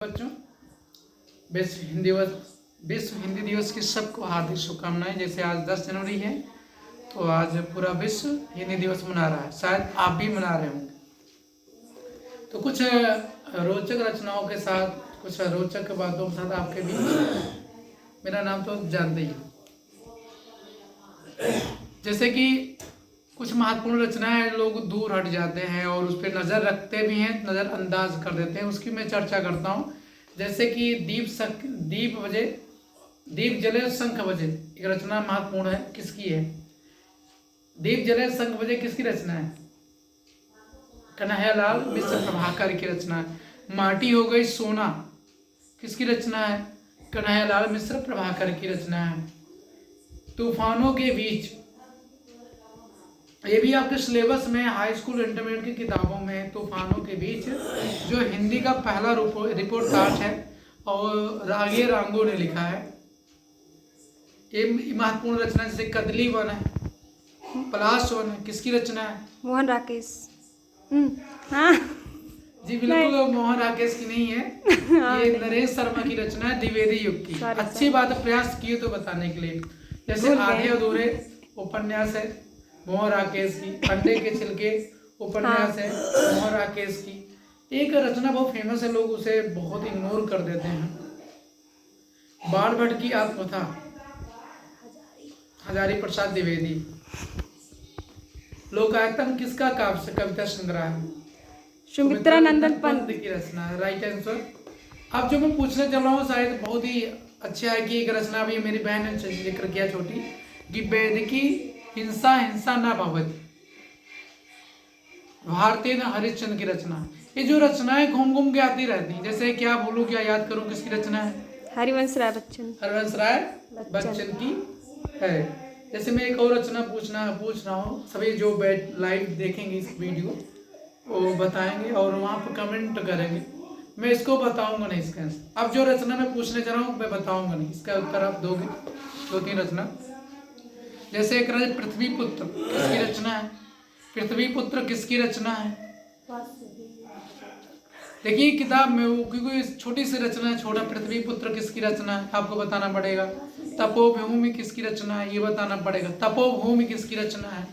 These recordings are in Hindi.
बच्चों, विश्व हिंदी दिवस की सबको हार्दिक शुभकामनाएं। जैसे आज 10 जनवरी है तो आज पूरा विश्व हिंदी दिवस मना रहा है, शायद आप भी मना रहे होंगे। तो कुछ रोचक रचनाओं के साथ, कुछ रोचक बातों के साथ आपके बीच, मेरा नाम तो जानते ही हो। जैसे कि कुछ महत्वपूर्ण रचनाएं लोग दूर हट जाते हैं और उस पर नज़र रखते भी हैं, नज़रअंदाज कर देते हैं, उसकी मैं चर्चा करता हूँ। जैसे कि दीप जले शंख बजे, एक रचना महत्वपूर्ण है। किसकी है? दीप जले शंख बजे किसकी रचना है? कन्हैयालाल मिश्र प्रभाकर की रचना है। माटी हो गई सोना किसकी रचना है? कन्हैयालाल मिश्र प्रभाकर की रचना है। तूफानों के बीच, ये भी आपके सिलेबस में हाई स्कूल इंटरमीडिएट की किताबों में, तूफानों के बीच जो हिंदी का पहला रिपोर्ट कार्ड है और रागे रांगो ने लिखा है। ये महत्वपूर्ण रचना। जैसे कदली वन है, पलाश वन है, किसकी रचना है? मोहन राकेश। हाँ जी बिल्कुल, मोहन राकेश की नहीं है। ये नरेश शर्मा की रचना है, द्विवेदी युग की। अच्छी बात है, प्रयास किए तो बताने के लिए। जैसे आधे अधूरे उपन्यास है मोहन राकेश की। अंडे के छिलके उपन्यास है मोहन राकेश की। एक रचना बहुत फेमस है, लोग उसे बहुत इग्नोर कर देते हैं। बाण भट्ट की आत्मकथा, हजारी प्रसाद द्विवेदी। लोकायतन किसका काव्य कविता संग्रह है? सुमित्रा नंदन पंत की रचना है। Right answer. अब जो मैं पूछने चल रहा हूँ शायद बहुत ही अच्छा है कि एक रचना भी मेरी बहन ने जिक्र किया छोटी, कि वेदिकी हिंसा हिंसा न भवति, भारतीय हरिश्चंद्र की रचना। ये जो रचनाएं घूम घूम के आती रहती हैं, जैसे क्या बोलूं क्या याद करूं, किसकी रचना है? हरिवंश राय बच्चन। हरिवंश राय बच्चन की है। जैसे मैं एक और रचना पूछ रहा हूँ, सभी जो लाइव देखेंगे इस वीडियो वो बताएंगे और वहाँ पर कमेंट करेंगे। मैं इसको बताऊंगा नहीं इसका आंसर। अब जो रचना मैं पूछने जा रहा हूँ मैं बताऊंगा नहीं, इसका उत्तर आप दोगे। 2-3 रचना। जैसे एक पृथ्वी पुत्र किसकी रचना है? पृथ्वी पुत्र किसकी रचना है? देखिए किताब में वो, क्योंकि छोटी सी रचना है, छोटा। पृथ्वी पुत्र किसकी रचना है आपको बताना पड़ेगा। तपोभूमि किसकी रचना है ये बताना पड़ेगा। तपोभूमि किसकी रचना है?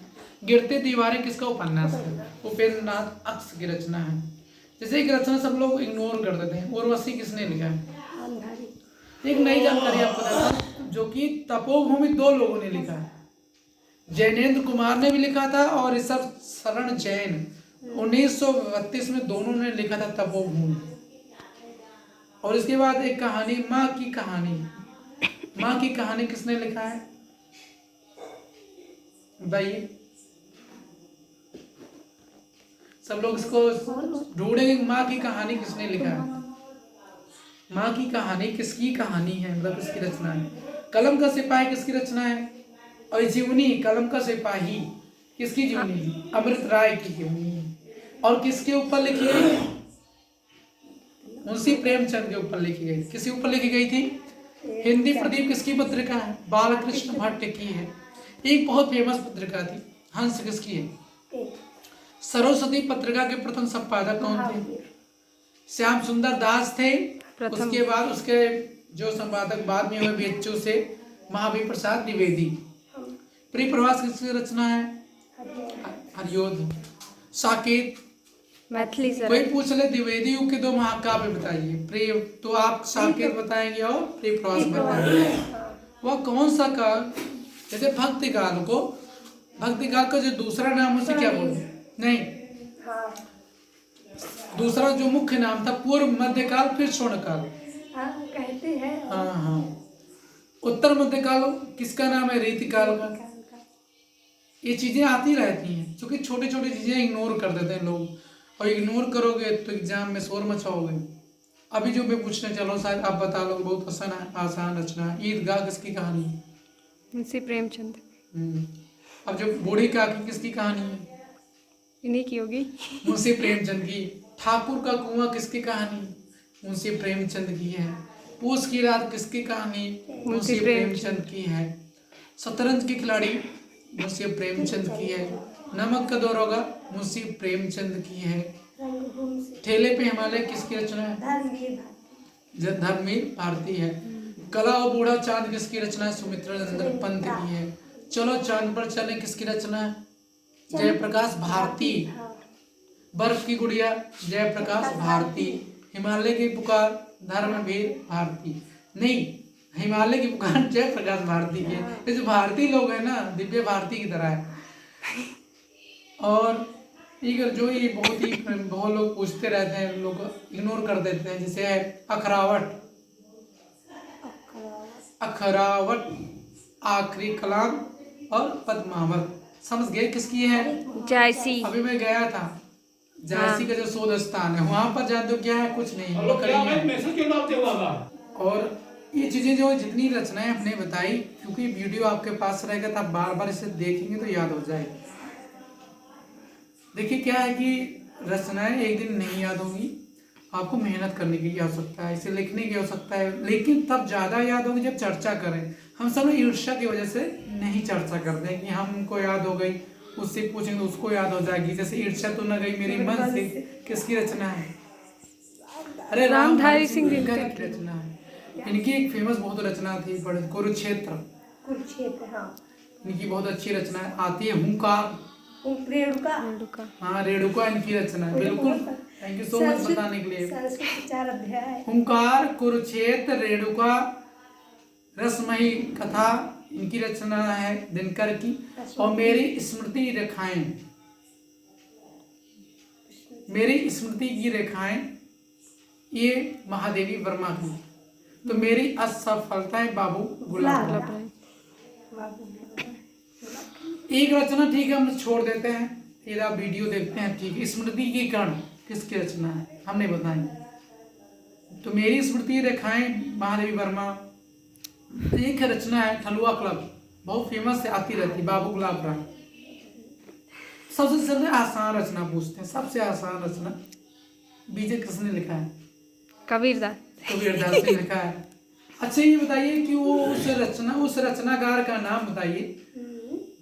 गिरती दीवारें किसका उपन्यास है? उपेंद्र नाथ अक्ष की रचना है। जैसे एक रचना सब लोग इग्नोर कर देते हैं, उर्वशी किसने लिखा है? एक नई जानकारी आपको देता, जो कि तपोभूमि 2 लोगों ने लिखा है। जैनेन्द्र कुमार ने भी लिखा था और ऋषभ शरण जैन 1932 में दोनों ने लिखा था तपोभूमि। और इसके बाद एक कहानी, माँ की कहानी। माँ की कहानी किसने लिखा है बताइए। सब लोग इसको ढूंढेंगे, माँ की कहानी किसने लिखा है? माँ की कहानी किसकी कहानी है, मतलब किसकी रचना है? कलम का सिपाही किसकी रचना है? और जीवनी, कलम का सिपाही किसकी जीवनी? अमृत राय की जीवनी। और किसके ऊपर लिखी गई? मुंशी प्रेमचंद के ऊपर लिखी गई। किसके ऊपर लिखी गई थी? हिंदी प्रदीप किसकी पत्रिका है? बालकृष्ण भट्ट की है। एक बहुत फेमस पत्रिका थी। हंस किसकी है? सरस्वती पत्रिका के प्रथम संपादक कौन थे? श्याम सुंदर दास थे। उसके बाद उसके जो संपादक बाद में हुए बेच्चू से महावीर प्रसाद द्विवेदी। परिप्रवास किसकी रचना है? हरियोध। साकेत मैथिली सर। कोई पूछ ले द्विवेदी युग के 2 महाकाव्य बताइए, प्रिय, तो आप साकेत बताएंगे और परिप्रवास बताएंगे। वह कौन सा काव्य? जैसे भक्ति काल का जो दूसरा नाम उसे क्या बोलते? नहीं, दूसरा जो मुख्य नाम था, पूर्व मध्यकाल फिर स्वर्णकाल कहते हैं। हाँ। उत्तर मध्यकाल किसका नाम है? रीतिकाल का। ये चीजें आती रहती हैं, क्योंकि छोटी छोटी चीजें इग्नोर कर देते हैं लोग, और इग्नोर करोगे तो एग्जाम में शोर मचाओगे। अभी जो मैं पूछने चलो शायद आप बता लो, बहुत आसान रचना है। ईदगाह किसकी कहानी है? मुंशी प्रेमचंद। अब जो बूढ़ी काकी किसकी कहानी है? इन्हीं की होगी, मुंशी प्रेमचंद की। ठाकुर का कुआं किसकी कहानी? मुंशी प्रेमचंद की है। पूस की रात किसकी कहानी? मुंशी प्रेमचंद की है। शतरंज की खिलाड़ी मुंशी प्रेमचंद की है। नमक का दरोगा मुंशी प्रेमचंद की है। ठेले पे हिमालय किसकी रचना है? धर्मवीर भारती है। कला और बूढ़ा चांद किसकी रचना है? सुमित्रा नंदन पंत की है। चलो चांद पर चले किसकी रचना है? जयप्रकाश भारती। बर्फ की गुड़िया जयप्रकाश भारती। हिमालय की पुकार धर्मवीर भारती। नहीं, हिमालय की पुकार जयप्रकाश भारती की है। ये जो भारतीय लोग हैं ना, दिव्य भारती की तरह है। और जो ये बहुत लोग पूछते रहते हैं, लोग इग्नोर कर देते हैं, जैसे है अखरावट, आखिरी कलाम और पद्मावत। समझ गए किसकी है? जायसी। अभी मैं गया था जायसी का जो शोध स्थान है, वहां पर जान दो क्या है? कुछ नहीं, बकरियां हैं। और ये चीजें जो जितनी रचनाएं हमने बताई, क्योंकि वीडियो आपके पास रहेगा तो आप बार बार इसे देखेंगे तो याद हो जाएगी। देखिए क्या है कि रचनाएं एक दिन नहीं याद होंगी, आपको मेहनत करने की आवश्यकता है, इसे लिखने की आवश्यकता है, लेकिन तब ज्यादा याद होगी जब चर्चा करें। हम सब ईर्ष्या की वजह से नहीं चर्चा करते हैं कि हमको याद हो गई, उससे पूछेंगे उसको याद हो जाएगी। जैसे ईर्ष्या तो न गई मेरे मन से, किसकी रचना है? अरे रामधारी सिंह की रचना है। इनकी एक फेमस बहुत रचना थी, कुरुक्षेत्र। हाँ। इनकी बहुत अच्छी रचना आती है, हुंकार। रेणुका। हाँ, रेणुका इनकी रचना है। बिल्कुल, थैंक यू सो मच बताने के लिए। 4 अध्याय। हुंकार, कुरुक्षेत्र, रेणुका, रसमयी कथा इनकी रचना है दिनकर की। और मेरी स्मृति रेखाएं, मेरी स्मृति की रेखाएं, ये महादेवी वर्मा की। तो मेरी असफलताएं बाबू गुलाब राय। एक रचना ठीक है, हम छोड़ देते हैं, फिर आप वीडियो देखते हैं। ठीक है, स्मृति की कण किसकी रचना है हमने बताई। तो मेरी स्मृति रेखाएं महादेवी वर्मा। एक रचना है ठलुआ क्लब, बहुत फेमस है, आती रहती, बाबू गुलाब राय। सबसे आसान रचना पूछते हैं, सबसे आसान रचना बीजे किसने लिखा है? कबीरदास ने लिखा है। अच्छा ये बताइए कि वो उस रचनाकार का नाम बताइए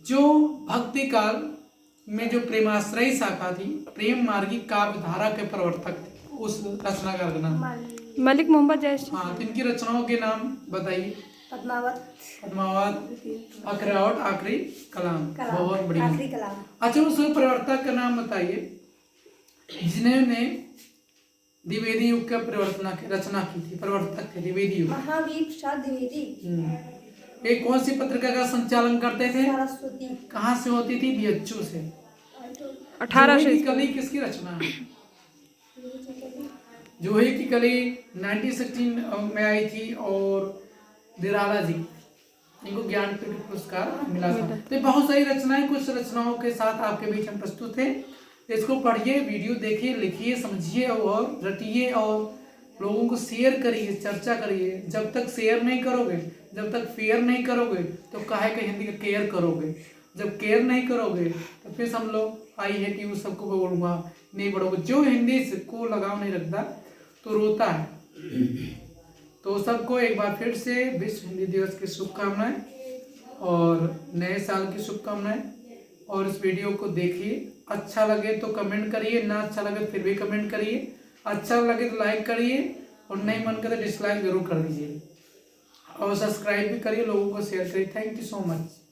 जो भक्ति काल में जो प्रेमाश्रयी शाखा थी, प्रेम मार्गी काव्य धारा के प्रवर्तक थे। उस रचनाकार का नाम मलिक मोहम्मद जैसी। हाँ, तो इनकी रचनाओं के नाम बताइए। पद्मावत, अखरावट, आखिरी कलाम। बहुत बढ़िया। अच्छा, उस प्रवर्तक का नाम बताइए जिन्होंने द्विवेदी युग का रचना की थी। प्रवर्तक थे द्विवेदी युग। महावीर प्रसाद द्विवेदी। एक कौन सी पत्रिका का संचालन करते थे? सरस्वती। कहाँ से होती थी? बीएचयू से। 1800 की कली किसकी रचना है? जोहे की कली 1916 में आई थी और निराला जी, इनको ज्ञानपीठ पुरस्कार मिला था। तो बहुत सारी रचनाएं, कुछ रचनाओं के साथ आपके बीच में प्रस्तुत है। इसको पढ़िए, वीडियो देखिए, लिखिए, समझिए और रटिए और लोगों को शेयर करिए, चर्चा करिए। जब तक शेयर नहीं करोगे, जब तक फेयर नहीं करोगे तो काहे का हिंदी का केयर करोगे। जब केयर नहीं करोगे तो फिर हम लोग आई है कि वो सबको बोलूँगा नहीं बढ़ोगे। जो हिंदी को लगाव नहीं रखता तो रोता है। तो सबको एक बार फिर से विश्व हिंदी दिवस की शुभकामनाएं और नए साल की शुभकामनाएं। और इस वीडियो को देखिए, अच्छा लगे तो कमेंट करिए, ना अच्छा लगे फिर भी कमेंट करिए, अच्छा लगे तो लाइक करिए और नहीं मन करे तो डिसलाइक जरूर कर दीजिए और सब्सक्राइब भी करिए, लोगों को शेयर करिए। Thank you so much.